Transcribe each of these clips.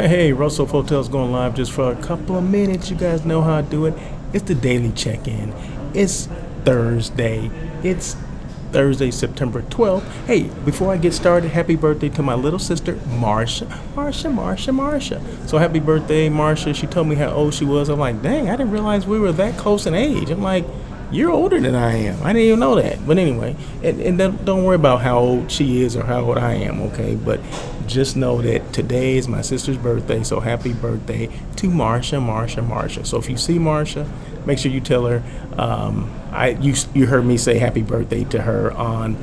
Hey, Russell Hotels going live just for a couple of minutes. You guys know how I do it. It's the daily check-in. It's Thursday. It's Thursday, September 12th. Hey, before I get started, happy birthday to my little sister, Marsha. Marsha. So happy birthday, Marsha. She told me how old she was. I'm like, dang, I didn't realize we were that close in age. I'm like, you're older than I am. I didn't even know that. But anyway, and don't worry about how old she is or how old I am, okay? But just know that today is my sister's birthday, so happy birthday to Marsha. So if you see Marsha, make sure you tell her you heard me say happy birthday to her on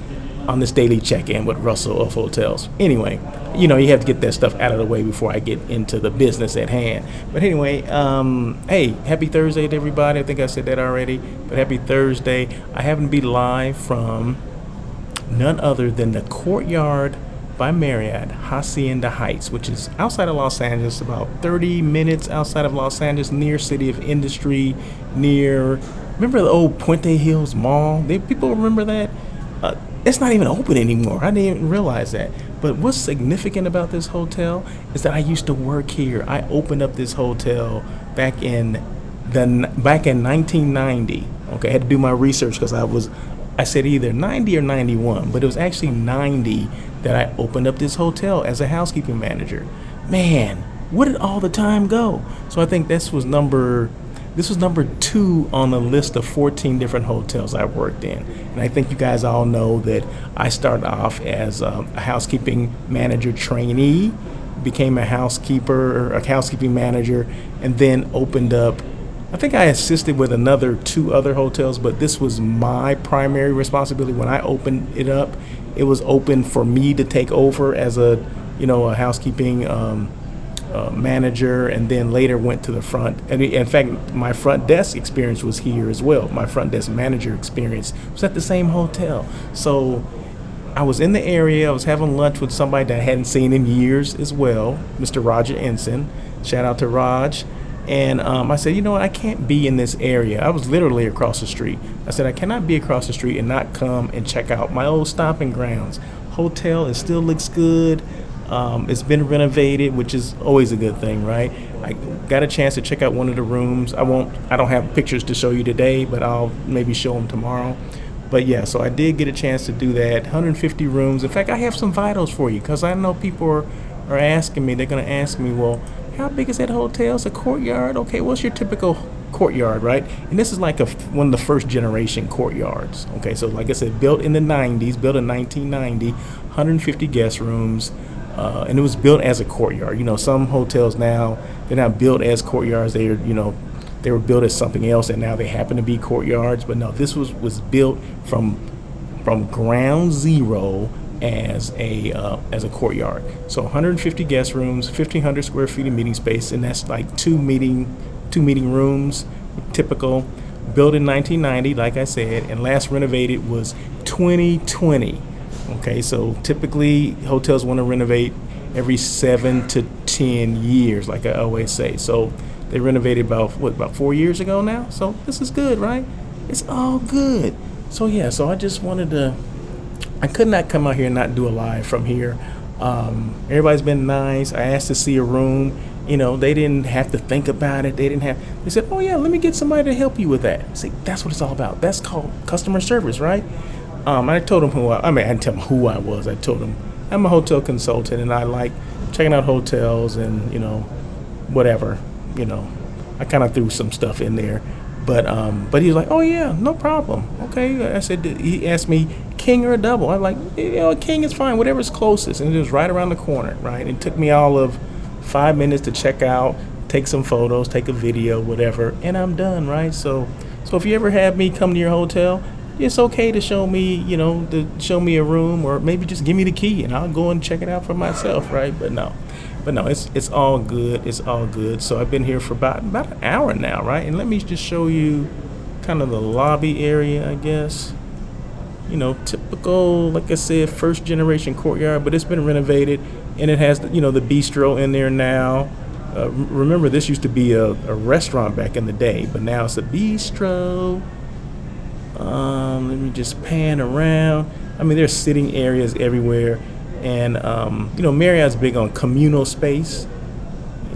this daily check-in with Russell of Hotels. Anyway, you have to get that stuff out of the way before I get into the business at hand. But anyway, hey, happy Thursday to everybody. I think I said that already, but happy Thursday. I happen to be live from none other than the Courtyard by Marriott Hacienda Heights, which is outside of Los Angeles, about 30 minutes outside of Los Angeles, near City of Industry, remember the old Puente Hills Mall? People remember that? It's not even open anymore. I didn't even realize that. But what's significant about this hotel is that I used to work here. I opened up this hotel back in 1990. Okay, I had to do my research because I said either 90 or 91, but it was actually 90 that I opened up this hotel as a housekeeping manager. Man, where did all the time go? So I think this was number 2 on the list of 14 different hotels I worked in. And I think you guys all know that I started off as a housekeeping manager trainee, became a housekeeping manager, and then opened up. I think I assisted with 2 other hotels, but this was my primary responsibility. When I opened it up, it was open for me to take over as a housekeeping manager, and then later went to the front. And in fact, my front desk experience was here as well. My front desk manager experience was at the same hotel. So I was in the area. I was having lunch with somebody that I hadn't seen in years as well, Mr. Roger Ensign. Shout out to Raj. And I said, I can't be in this area. I was literally across the street. I said, I cannot be across the street and not come and check out my old stomping grounds. Hotel, it still looks good. It's been renovated, which is always a good thing, right? I got a chance to check out one of the rooms. I don't have pictures to show you today, but I'll maybe show them tomorrow. But yeah, so I did get a chance to do that. 150 rooms. In fact, I have some vitals for you because I know people are asking me. They're going to ask me, well, how big is that hotel? It's a Courtyard. Okay, what's your typical Courtyard, right? And this is like one of the first generation Courtyards. Okay, so like I said, built in the 90s, built in 1990, 150 guest rooms. And it was built as a Courtyard. Some hotels now, they're not built as Courtyards. They were built as something else, and now they happen to be Courtyards. But no, this was built from ground zero as a Courtyard. So 150 guest rooms, 1,500 square feet of meeting space, and that's like two meeting rooms, typical. Built in 1990, like I said, and last renovated was 2020. Okay, so typically hotels want to renovate every 7 to 10 years, like I always say. So they renovated about 4 years ago now. So this is good, right? It's all good. So yeah, so I just I could not come out here and not do a live from here. Everybody's been nice. I asked to see a room. They didn't have to think about it. They said, oh yeah, let me get somebody to help you with that. See, that's what it's all about. That's called customer service, right? I told them I didn't tell them who I was. I told them I'm a hotel consultant and I like checking out hotels and, whatever, I kind of threw some stuff in there, but he was like, oh yeah, no problem. Okay. I said, he asked me king or a double. I'm like, king is fine, whatever's closest. And it was right around the corner, right? It took me all of 5 minutes to check out, take some photos, take a video, whatever, and I'm done, right? So if you ever have me come to your hotel, it's okay to show me, a room, or maybe just give me the key and I'll go and check it out for myself, right? But no, it's all good. It's all good. So I've been here for about an hour now, right? And let me just show you kind of the lobby area, I guess. Typical, like I said, first generation Courtyard, but it's been renovated and it has, the bistro in there now. Remember, this used to be a restaurant back in the day, but now it's a bistro. Let me just pan around. There's sitting areas everywhere. And, Marriott's big on communal space.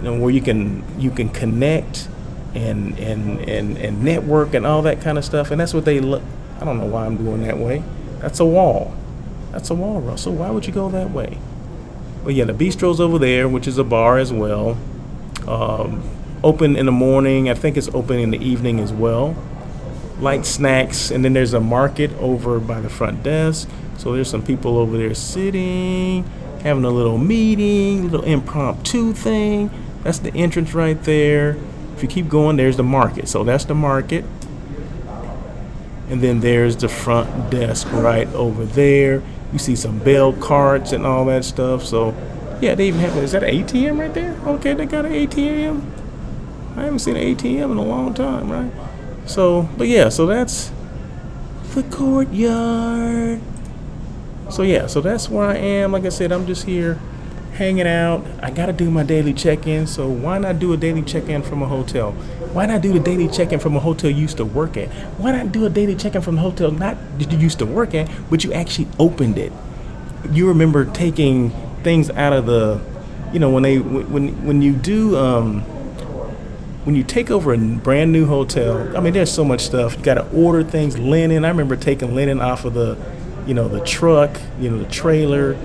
where you can connect and network and all that kind of stuff. And that's what they look. I don't know why I'm doing that way. That's a wall. That's a wall, Russell. Why would you go that way? But yeah, the bistro's over there, which is a bar as well. Open in the morning. I think it's open in the evening as well. Light snacks, and then there's a market over by the front desk. So there's some people over there sitting, having a little meeting, little impromptu thing. That's the entrance right there. If you keep going, there's the market. So that's the market. And then there's the front desk right over there. You see some bell carts and all that stuff. So yeah, they even have, is that an ATM right there? Okay, they got an ATM. I haven't seen an ATM in a long time, right? So, but yeah, so that's the Courtyard. So yeah, so that's where I am. Like I said, I'm just here hanging out. I got to do my daily check-in. So why not do a daily check-in from a hotel? Why not do the daily check-in from a hotel you used to work at? Why not do a daily check-in from the hotel not that you used to work at, but you actually opened it? You remember taking things out of the, when you do, when you take over a brand new hotel, I mean, there's so much stuff. You got to order things, linen. I remember taking linen off of the truck, the trailer,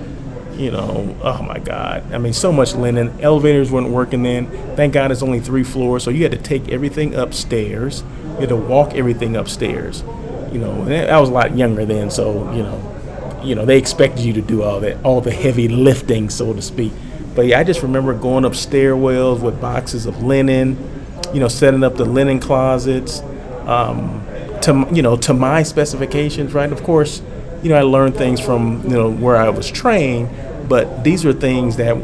oh my God. I mean, so much linen. Elevators weren't working then. Thank God it's only 3 floors. So you had to take everything upstairs. You had to walk everything upstairs. And I was a lot younger then. So, they expected you to do all the heavy lifting, so to speak. But yeah, I just remember going up stairwells with boxes of linen, setting up the linen closets, to my specifications, right? Of course, I learned things from, where I was trained, but these were things that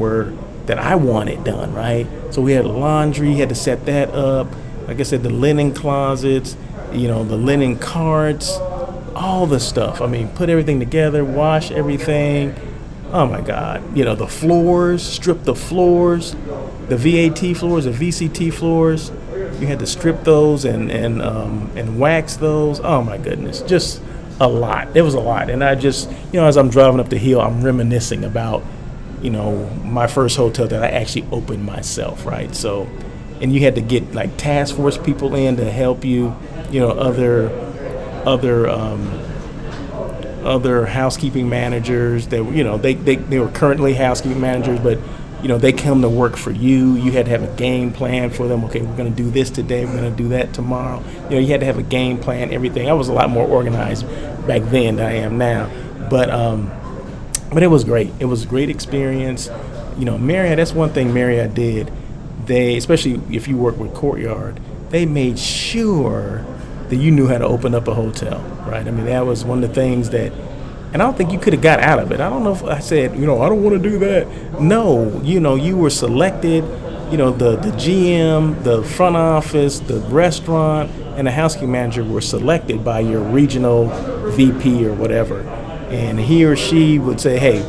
I wanted done, right? So we had laundry, had to set that up. Like I said, the linen closets, the linen carts, all the stuff. I mean, put everything together, wash everything. Oh my God. The floors, strip the floors, the VAT floors, the VCT floors. You had to strip those and wax those. Oh my goodness. Just a lot. It was a lot. And I just, as I'm driving up the hill, I'm reminiscing about, my first hotel that I actually opened myself, right? So, and you had to get like task force people in to help you, other housekeeping managers that they were currently housekeeping managers, but they come to work for you. You had to have a game plan for them. Okay, we're going to do this today. We're going to do that tomorrow. You had to have a game plan, everything. I was a lot more organized back then than I am now. But it was great. It was a great experience. Marriott, that's one thing Marriott did. They, especially if you work with Courtyard, they made sure that you knew how to open up a hotel, right? I mean, that was one of the things that, and I don't think you could have got out of it. I don't know if I said, I don't want to do that. No, you were selected, the GM, the front office, the restaurant, and the housekeeping manager were selected by your regional VP or whatever. And he or she would say, hey,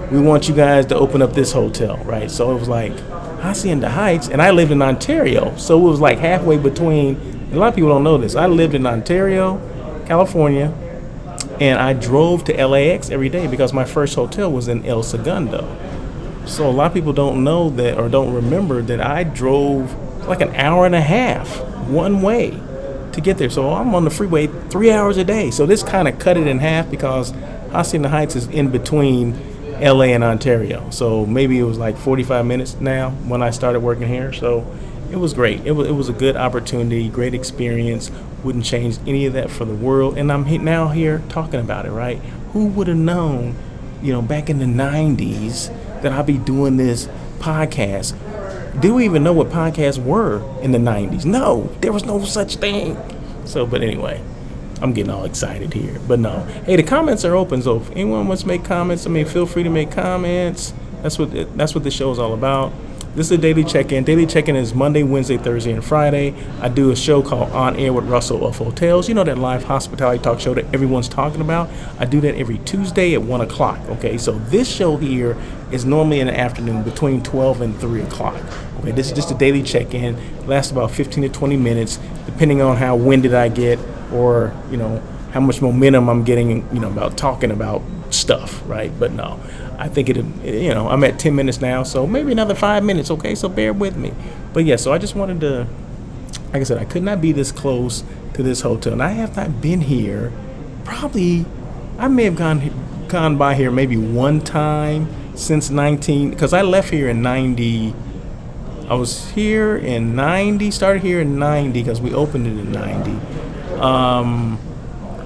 we want you guys to open up this hotel, right? So it was like Hacienda Heights, and I lived in Ontario. So it was like halfway between. A lot of people don't know this. I lived in Ontario, California, and I drove to LAX every day because my first hotel was in El Segundo. So a lot of people don't know that or don't remember that I drove like an hour and a half one way to get there. So I'm on the freeway 3 hours a day. So this kind of cut it in half because Hacienda Heights is in between LA and Ontario. So maybe it was like 45 minutes now when I started working here. So it was great. It was a good opportunity, great experience. Wouldn't change any of that for the world. And I'm now here talking about it, right? Who would have known, back in the 90s that I'd be doing this podcast? Did we even know what podcasts were in the 90s? No, there was no such thing. So, but anyway, I'm getting all excited here. But no. Hey, the comments are open. So if anyone wants to make comments, feel free to make comments. That's what the show is all about. This is a daily check-in. Daily check-in is Monday, Wednesday, Thursday, and Friday. I do a show called On Air with Russell of Hotels. That live hospitality talk show that everyone's talking about. I do that every Tuesday at 1 o'clock. Okay, so this show here is normally in the afternoon between 12 and 3 o'clock. Okay, this is just a daily check-in. It lasts about 15 to 20 minutes, depending on how winded I get or, how much momentum I'm getting, about talking about stuff, right? But no, I think I'm at 10 minutes now, so maybe another 5 minutes, okay? So bear with me. But yeah, so I just wanted to, like I said, I could not be this close to this hotel, and I have not been here. Probably, I may have gone by here maybe one time since because I left here in 90. I was here in 90, started here in 90 because we opened it in 90.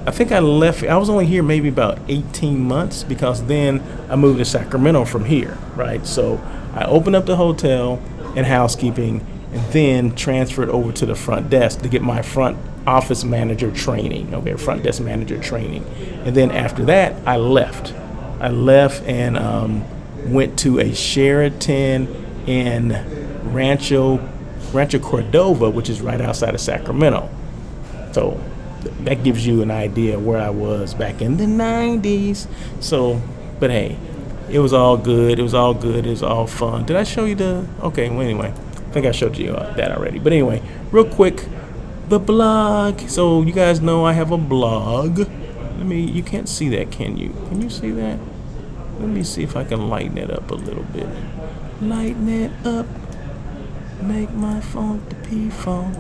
I think I was only here maybe about 18 months because then I moved to Sacramento from here, right? So I opened up the hotel and housekeeping and then transferred over to the front desk to get my front office manager training, front desk manager training. And then after that, I left and went to a Sheraton in Rancho Cordova, which is right outside of Sacramento. So that gives you an idea where I was back in the 90s. So, but hey, it was all good. It was all fun. Did I show you okay, well, anyway, I think I showed you that already. But anyway, real quick, the blog. So you guys know I have a blog. You can't see that, can you? Can you see that? Let me see if I can lighten it up a little bit. Lighten it up. Make my funk the P-funk.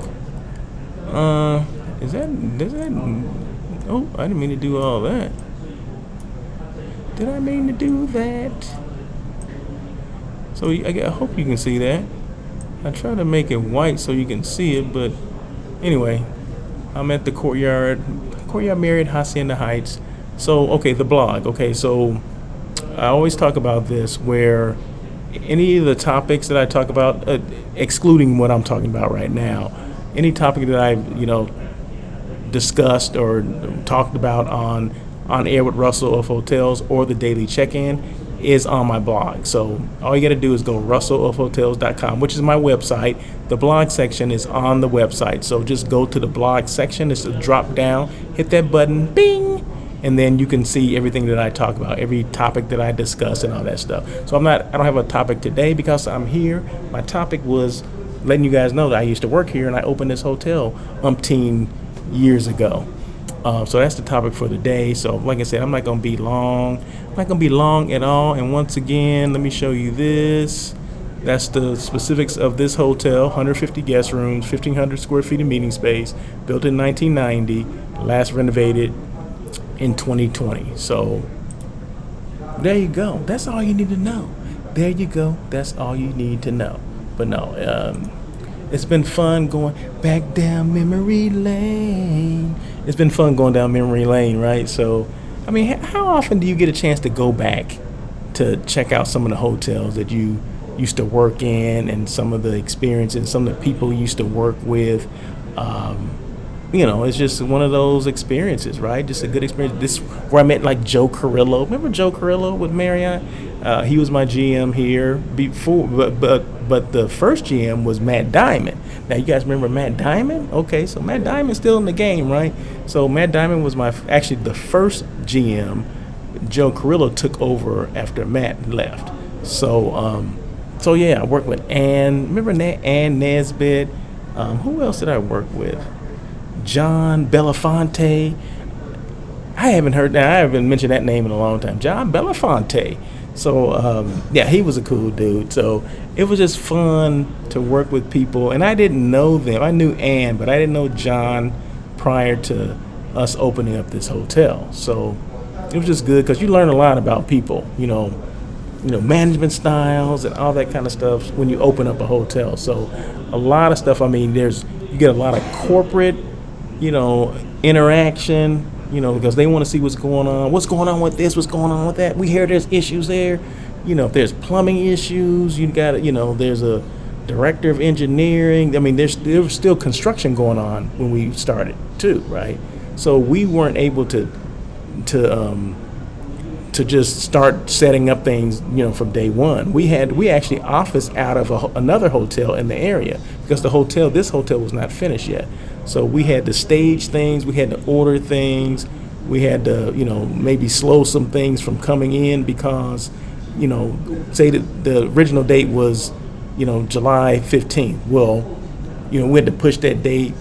Does that, oh, I didn't mean to do all that. Did I mean to do that? So I hope you can see that. I try to make it white so you can see it, but anyway, I'm at the Courtyard Marriott Hacienda Heights. So, okay, the blog. Okay, so I always talk about this where any of the topics that I talk about, excluding what I'm talking about right now, any topic that I, discussed or talked about on Air with Russell of Hotels or the Daily Check-In is on my blog. So all you got to do is go russellofhotels.com, which is my website. The blog section is on the website. So just go to the blog section. It's a drop down, hit that button, bing, and then you can see everything that I talk about, every topic that I discuss and all that stuff. So I don't have a topic today because I'm here. My topic was letting you guys know that I used to work here and I opened this hotel umpteen years ago. So that's the topic for the day. So like I said, I'm not going to be long. I'm not going to be long at all. And once again, let me show you this. That's the specifics of this hotel. 150 guest rooms, 1,500 square feet of meeting space, built in 1990, last renovated in 2020. So there you go. That's all you need to know. There you go. That's all you need to know. But no, it's been fun going back down memory lane. It's been fun going down memory lane, right? So, I mean, how often do you get a chance to go back to check out some of the hotels that you used to work in and some of the experiences, some of the people you used to work with? It's just one of those experiences, right? Just a good experience. This where I met like Joe Carrillo. Remember Joe Carrillo with Marriott? He was my GM here before, but the first GM was Matt Diamond. Now you guys remember Matt Diamond? Okay, so Matt Diamond's still in the game, right? So Matt Diamond was actually the first GM. Joe Carrillo took over after Matt left. So yeah, I worked with Ann. Remember Ann Nesbitt? Who else did I work with? John Belafonte. I haven't mentioned that name in a long time. John Belafonte. So, yeah, he was a cool dude. So it was just fun to work with people. And I didn't know them. I knew Ann, but I didn't know John prior to us opening up this hotel. So it was just good because you learn a lot about people, management styles and all that kind of stuff when you open up a hotel. So a lot of stuff, you get a lot of corporate, interaction, because they want to see what's going on with this, what's going on with that. We hear there's issues there. If there's plumbing issues, you got there's a director of engineering. There was still construction going on when we started too, right? So we weren't able to just start setting up things, from day one. We actually officed out of another hotel in the area because this hotel was not finished yet. So we had to stage things, we had to order things, we had to, maybe slow some things from coming in because, say that the original date was, July 15th. Well, we had to push that date,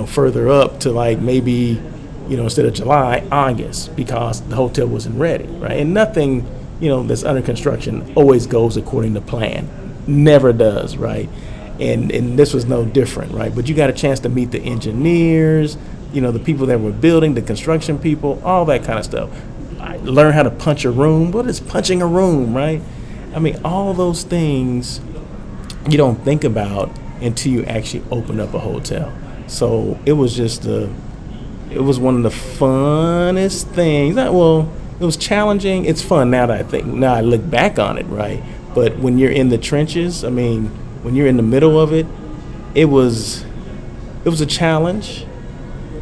further up to like maybe instead of July, August, because the hotel wasn't ready, right? And nothing, that's under construction always goes according to plan. Never does, right? And this was no different, right? But you got a chance to meet the engineers, the people that were building, the construction people, all that kind of stuff. I learned how to punch a room. What is punching a room, right? I mean, all those things you don't think about until you actually open up a hotel. So it was it was one of the funnest things. It was challenging. It's fun now now I look back on it, right? But when you're in the trenches, when you're in the middle of it, it was a challenge.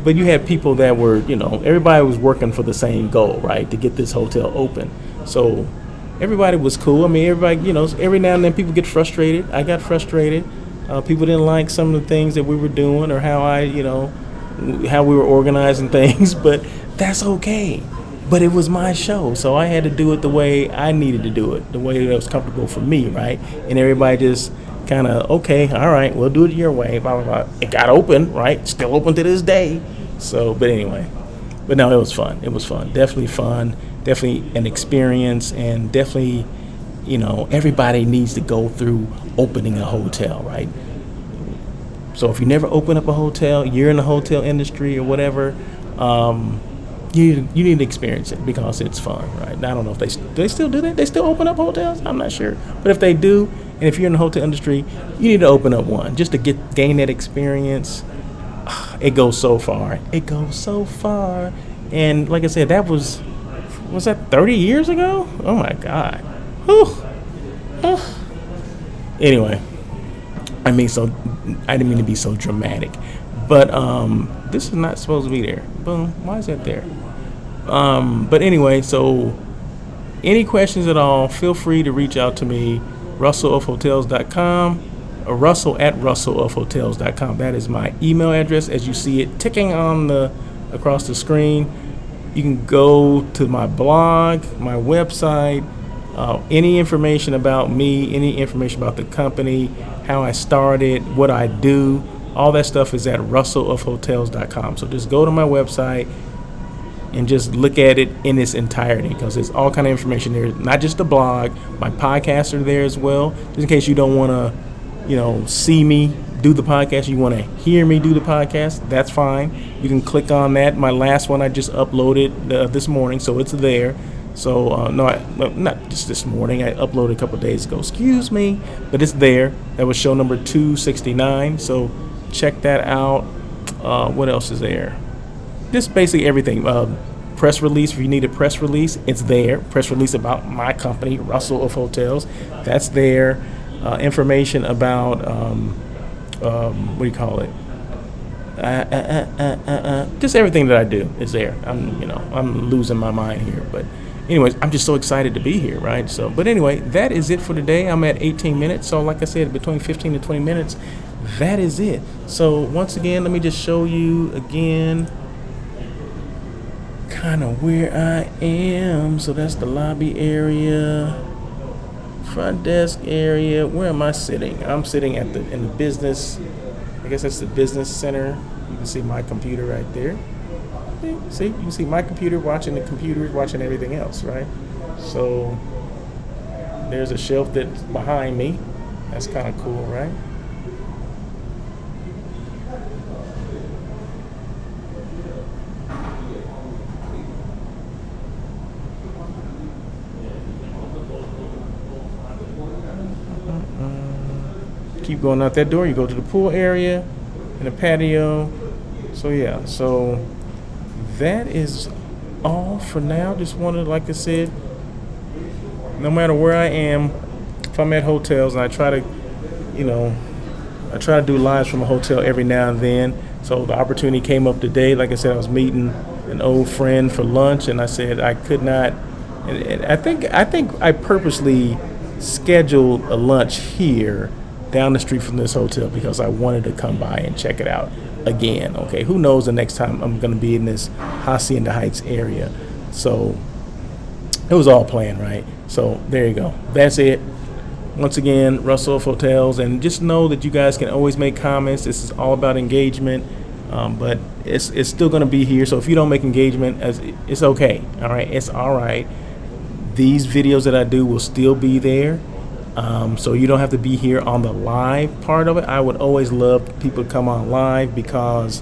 But you had people that were, everybody was working for the same goal, right? To get this hotel open. So everybody was cool. Everybody, every now and then people get frustrated. I got frustrated. People didn't like some of the things that we were doing or how how we were organizing things, but that's okay. But it was my show, so I had to do it the way I needed to do it, the way that was comfortable for me, right? And everybody just kind of, okay, all right, we'll do it your way, blah, blah, blah. It got open, right? Still open to this day. So, but anyway. But no, it was fun. It was fun. Definitely fun. Definitely an experience, and definitely, everybody needs to go through opening a hotel, right? So if you never open up a hotel, you're in the hotel industry or whatever, you need to experience it because it's fun, right? I don't know if do they still do that? They still open up hotels? I'm not sure. But if they do, and if you're in the hotel industry, you need to open up one just to gain that experience. It goes so far. It goes so far. And like I said, was that 30 years ago? Oh my God. Whew. Anyway, I didn't mean to be so dramatic, but this is not supposed to be there. Boom. Why is that there? But anyway, so any questions at all, feel free to reach out to me, russellofhotels.com or russell@russellofhotels.com. That is my email address as you see it ticking across the screen. You can go to my blog, my website, any information about me, any information about the company, how I started, what I do, all that stuff is at russellofhotels.com. So just go to my website and just look at it in its entirety because there's all kind of information there, not just the blog. My podcasts are there as well, just in case you don't want to, see me do the podcast. You want to hear me do the podcast, that's fine. You can click on that. My last one I just uploaded this morning, so it's there. So, not just this morning. I uploaded a couple of days ago. Excuse me, but it's there. That was show number 269. So check that out. What else is there? Just basically everything. Press release. If you need a press release, it's there. Press release about my company, Russell of Hotels. That's there. Information about what do you call it? Just everything that I do is there. I'm losing my mind here, but anyways, I'm just so excited to be here, right? So, but anyway, that is it for today. I'm at 18 minutes, so like I said, between 15 to 20 minutes, that is it. So once again, let me just show you again kind of where I am. So that's the lobby area, front desk area. Where am I sitting? I'm sitting in the business. I guess that's the business center. You can see my computer right there. See, you can see my computer watching the computer, watching everything else, right? So there's a shelf that's behind me. That's kind of cool, right? Keep going out that door, you go to the pool area and the patio. So yeah, so that is all for now. Just wanted, like I said, no matter where I am, if I'm at hotels, and I try to do lives from a hotel every now and then. So the opportunity came up today. Like I said, I was meeting an old friend for lunch, and I said I could not. And I think I purposely scheduled a lunch here down the street from this hotel because I wanted to come by and check it out again. Okay, who knows the next time I'm going to be in this Hacienda Heights area. So it was all planned, right? So there you go. That's it. Once again, Russell of Hotels, and just know that you guys can always make comments. This is all about engagement. But it's still going to be here. So if you don't make engagement, it's okay. All right, it's all right. These videos that I do will still be there. So you don't have to be here on the live part of it. I would always love people to come on live because,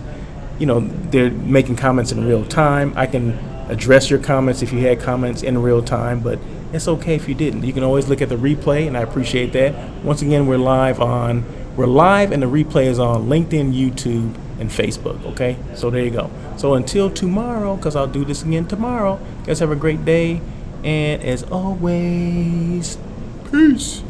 they're making comments in real time. I can address your comments if you had comments in real time, but it's okay if you didn't. You can always look at the replay, and I appreciate that. Once again, we're live, and the replay is on LinkedIn, YouTube, and Facebook. Okay, so there you go. So until tomorrow, because I'll do this again tomorrow. Guys, have a great day, and as always, peace.